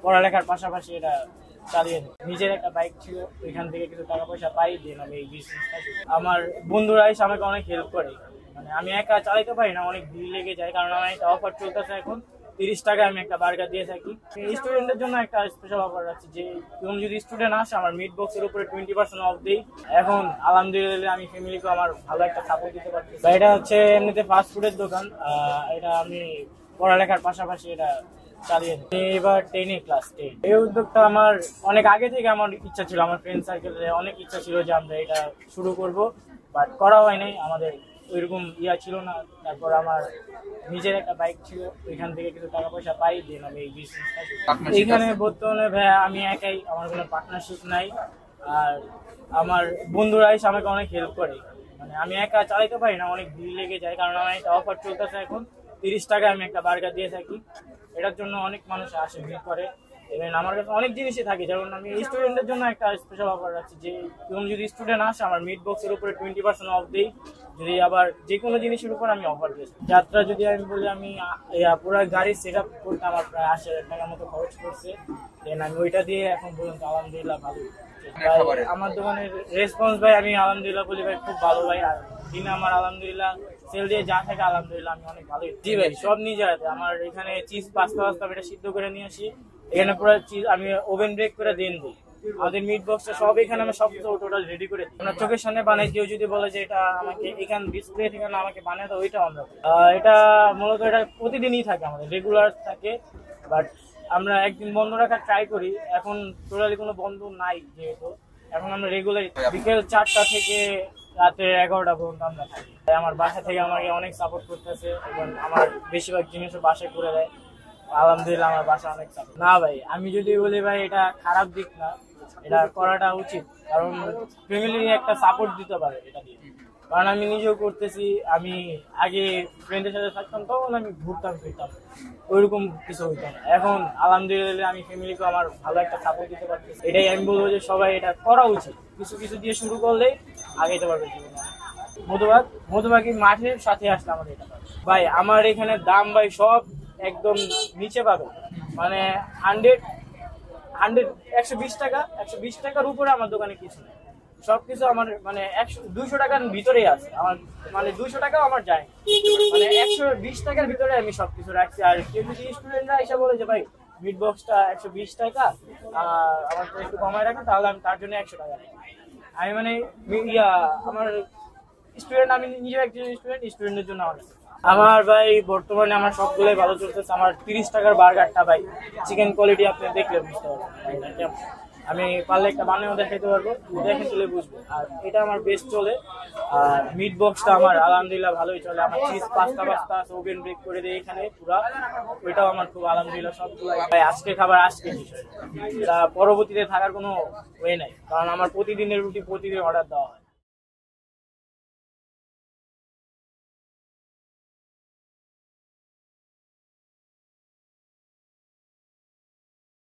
পড়ালেখার পাশাপাশি এটা চালিয়ে যাই। নিজের একটা বাইক ছিল, ওইখান থেকে কিছু টাকা পয়সা পাই, দিয়ে আমি এই বিজনেসটা করি। আমার বন্ধুরা এসে আমাকে অনেক হেল্প করে। মানে আমি একা চালাইতে পারি না, অনেক ভিড় লেগে যায়, কারণ আমার একটা অফার চলতেছে এখন 30 টাকায় আমি একটা বার্গার দিয়ে থাকি। স্টুডেন্টদের জন্য একটা স্পেশাল অফার আছে, যে তুমি যদি স্টুডেন্ট আসে আমার মিট বক্সের উপরে 20% অফ দিই। এখন আলহামদুলিল্লাহ আমি ফ্যামিলিকে আমার ভালো একটা সাপোর্ট দিতে পারছি। এটা হচ্ছে এমনিতে ফাস্ট ফুডের দোকান, এটা আমি পড়ালেখার পাশাপাশি এটা চালিয়ে যাই। এবার 10 ক্লাস 10। এই উদ্যোগটা আমার অনেক আগে থেকে আমার ইচ্ছা ছিল, আমার ফ্রেন্ড সার্কেলে অনেক ইচ্ছা ছিল যে আমরা এটা শুরু করব, বাট করা হয় নাই, আমাদের ওইরকম ছিল না। তারপর আমার নিজের একটা বাইক ছিল, ওইখান থেকে কিছু টাকা পয়সা পাই, দিয়ে আমি এই বিজনেসটা করি। এইখানে বর্তমানে ভাইয়া আমি একাই, আমার কোনো পার্টনারশিপ নাই। আর আমার বন্ধুরা এসে আমাকে অনেক হেল্প করে। মানে আমি একা চালাইতে পারি না, অনেক ভিড় লেগে যায়, কারণ আমার একটা অফার চলতেছে এখন 30 টাকায় আমি একটা বার্গার দিয়ে থাকি। এটার জন্য অনেক মানুষ আসে, ভিড় করে। এবং আমার কাছে অনেক জিনিসই থাকে, যেমন আমি স্টুডেন্টদের জন্য একটা স্পেশাল অফার আছে, যে তুমি যদি স্টুডেন্ট আসে আমার মিট বক্সের উপরে 20% অফ দিই, যদি আবার যে কোনো জিনিসের উপর আমি অফার দিয়েছি। যাত্রা যদি আমি বলি, আমি পুরো গাড়ি সেট আপ করতে আমার প্রায় 80,000 টাকার মতো খরচ করছে। দেন আমি ওইটা দিয়ে এখন পর্যন্ত আলহামদুলিল্লাহ ভালো। আমার দোকানের রেসপন্স ভাই, আমি আলহামদুলিল্লাহ বলি ভাই, খুব ভালো ভাই। আর দিনে আমার আলহামদুলিল্লাহ সেল দিয়ে যা থাকে আলহামদুলিল্লাহ আমি অনেক ভালোই। জি ভাই, সব নিজে হাতে। আমার এখানে চিজ পাস্তা এটা সিদ্ধ করে নিয়ে আসি, এখানে পুরো চিজ আমি ওভেন ব্রেক করে দিই। আমাদের মিট বক্সটা সব এখানে আমি সব টোটাল রেডি করে দিই। আমরা চোখের সামনে বানাই, কেউ যদি বলে যে এটা আমাকে এখানে ডিসপ্লে থেকে আমাকে বানিয়ে দাও, ওইটাও আমরা এটা মূলত এটা প্রতিদিনই থাকে, আমাদের রেগুলার থাকে। বাট আমরা একদিন বন্ধ রাখার ট্রাই করি, এখন টোটালি কোনো বন্ধ নাই, যেহেতু এখন আমরা রেগুলার বিকেল 4টা থেকে রাতে 11টা পর্যন্ত আমরা থাকি। আমার বাসা থেকে আমাকে অনেক সাপোর্ট করতেছে, এবং আমার বেশিরভাগ জিনিসও বাসায় করে দেয়। আলহামদুলিল্লাহ আমার বাসা অনেক সাপোর্ট। না ভাই, আমি যদি বলি ভাই এটা খারাপ দিক না, এটা করাটা উচিত, কারণ ফ্যামিলি একটা সাপোর্ট দিতে পারে এটা দিয়ে। কারণ আমি নিজেও করতেছি, আমি আগে ফ্রেন্ডের সাথে থাকতাম, তখন আমি ঘুরতাম ফিরতাম, ওইরকম কিছু হইতো না। এখন আলহামদুলিল্লাহ আমি ফ্যামিলিকে আমার ভালো একটা সাপোর্ট দিতে পারতেছি। এটাই আমি বলবো যে সবাই এটা করা উচিত, কিছু কিছু দিয়ে শুরু করলেই আগাইতে পারবে জীবনে। মধুবাগি মাঠের সাথে আসলে আমাদের এটা ভাই, আমার এখানে দাম ভাই সব একদম নিচে পাবে, মানে 120 টাকা, 120 টাকার উপরে আমার দোকানে কিছু নেই। সবকিছু আমার মানে 200 টাকার ভিতরেই আছে, আমার মানে 200 টাকাও আমার যায়, মানে 120 টাকার ভিতরে আমি সবকিছু রাখছি। আর কেউ যদি স্টুডেন্টরা এসে বলে যে ভাই মিট বক্সটা 120 টাকা, আমার তো একটু কমায় রাখেন, তাহলে আমি তার জন্য 100 টাকা রাখি। আমি মানে আমার স্টুডেন্ট, আমি নিজেও একজন স্টুডেন্টের জন্য আমার ভাই বর্তমানে আমার সবগুলোই ভালো চলতেছে। আমার 30 টাকার বার্গারটা ভাই, চিকেন কোয়ালিটি আপনি দেখলে বুঝতে পারবেন, আমি পারলে একটা বানিয়েও দেখাইতে পারবো, দেখে চলে বুঝবো। আর এটা আমার বেস্ট চলে। আর মিট বক্সটা আমার আলহামদুলিল্লাহ ভালোই চলে। আমার চিজ পাস্তা আছে, ওভেন ব্রেক করে দিই এখানে পুরা, ওইটাও আমার খুব আলহামদুলিল্লাহ সবগুলো ভাই আজকে খাবার আজকে বিষয়, এটা পরবর্তীতে থাকার কোনো ওয়ে নাই, কারণ আমার প্রতিদিনের রুটি প্রতিদিন অর্ডার দেওয়া হয়।